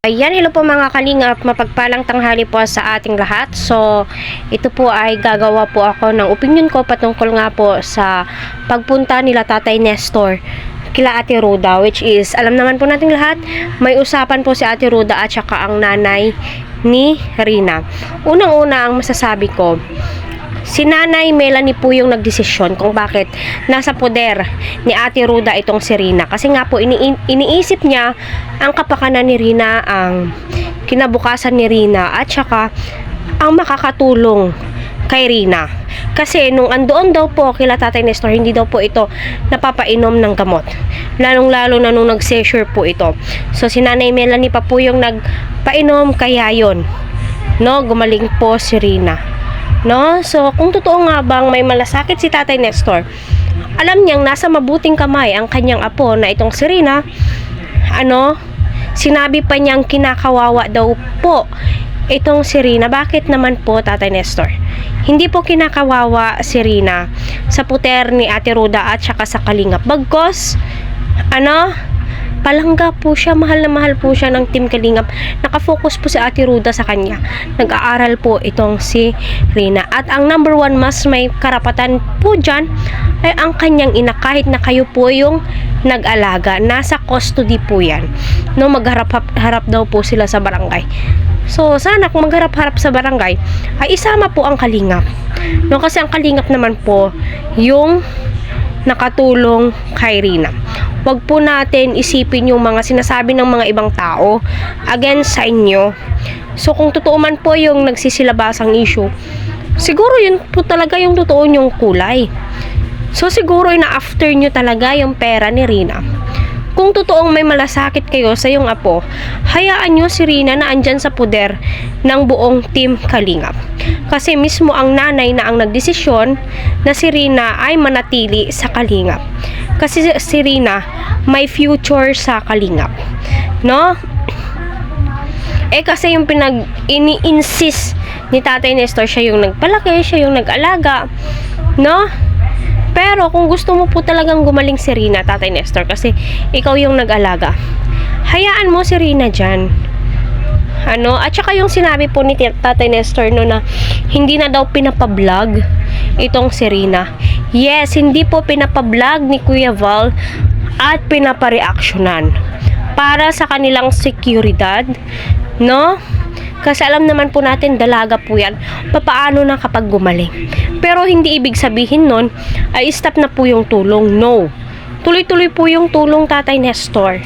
Ayan, hello po mga kalingap, mapagpalang tanghali po sa ating lahat. So, ito po ay gagawa po ako ng opinion ko patungkol nga po sa pagpunta nila Tatay Nestor kila Ate Ruda, which is, alam naman po nating lahat, may usapan po si Ate Ruda at saka ang nanay ni Rina. Unang-una ang masasabi ko, si Nanay Melanie po yung nagdesisyon kung bakit nasa poder ni Ate Ruda itong si Rina. Kasi nga po iniisip niya ang kapakanan ni Rina, ang kinabukasan ni Rina at saka ang makakatulong kay Rina. Kasi nung andoon daw po kila Tatay Nestor, hindi daw po ito napapainom ng gamot. Lalong-lalo na nung nag-seizure po ito. So si Nanay Melanie pa po yung nagpainom, kaya yun, no, gumaling po si Rina. No? So, kung totoo nga bang may malasakit si Tatay Nestor, alam niyang nasa mabuting kamay ang kanyang apo na itong si Rina, sinabi pa niyang kinakawawa daw po itong si Rina. Bakit naman po, Tatay Nestor? Hindi po kinakawawa si Rina sa puter ni Ate Ruda at saka sa Kalingap. Bagkos, palangga po siya, mahal na mahal po siya ng Team Kalingap. Nakafocus po si Ate Ruda sa kanya. Nag-aaral po itong si Rina. At ang number one, mas may karapatan po dyan ay ang kanyang ina, kahit na kayo po yung nag-alaga. Nasa custody po yan. No, magharap-harap daw po sila sa barangay. So, sana kung magharap-harap sa barangay, ay isama po ang Kalingap. No, kasi ang Kalingap naman po yung nakatulong kay Rina. Wag po natin isipin yung mga sinasabi ng mga ibang tao against sa inyo. So kung totoo man po yung nagsisilabasang issue, siguro yun po talaga yung totoo nyong kulay. So siguro na after nyo talaga yung pera ni Rina. Kung totoong may malasakit kayo sa yung apo, hayaan nyo si Rina na andyan sa poder ng buong Team Kalingap. Kasi mismo ang nanay na ang nagdesisyon na si Rina ay manatili sa Kalingap. Kasi si Rina may future sa Kalingap. No? Kasi yung ini-insist ni Tatay Nestor, siya yung nagpalaki, siya yung nag-alaga. No? Pero kung gusto mo po talagang gumaling si Rina, Tatay Nestor, kasi ikaw yung nag-alaga, hayaan mo si Rina dyan. At saka yung sinabi po ni Tatay Nestor na hindi na daw pinapablog itong si Rina. Yes, hindi po pinapablog ni Kuya Val at pinapareaksyonan para sa kanilang seguridad, no? Kasi alam naman po natin, dalaga po yan. Papaano na kapag gumaling? Pero hindi ibig sabihin nun ay stop na po yung tulong. No. Tuloy-tuloy po yung tulong, Tatay Nestor.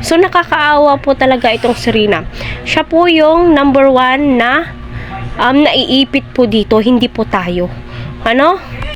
So nakakaawa po talaga itong si Rina. Siya po yung number one na naiipit po dito, hindi po tayo.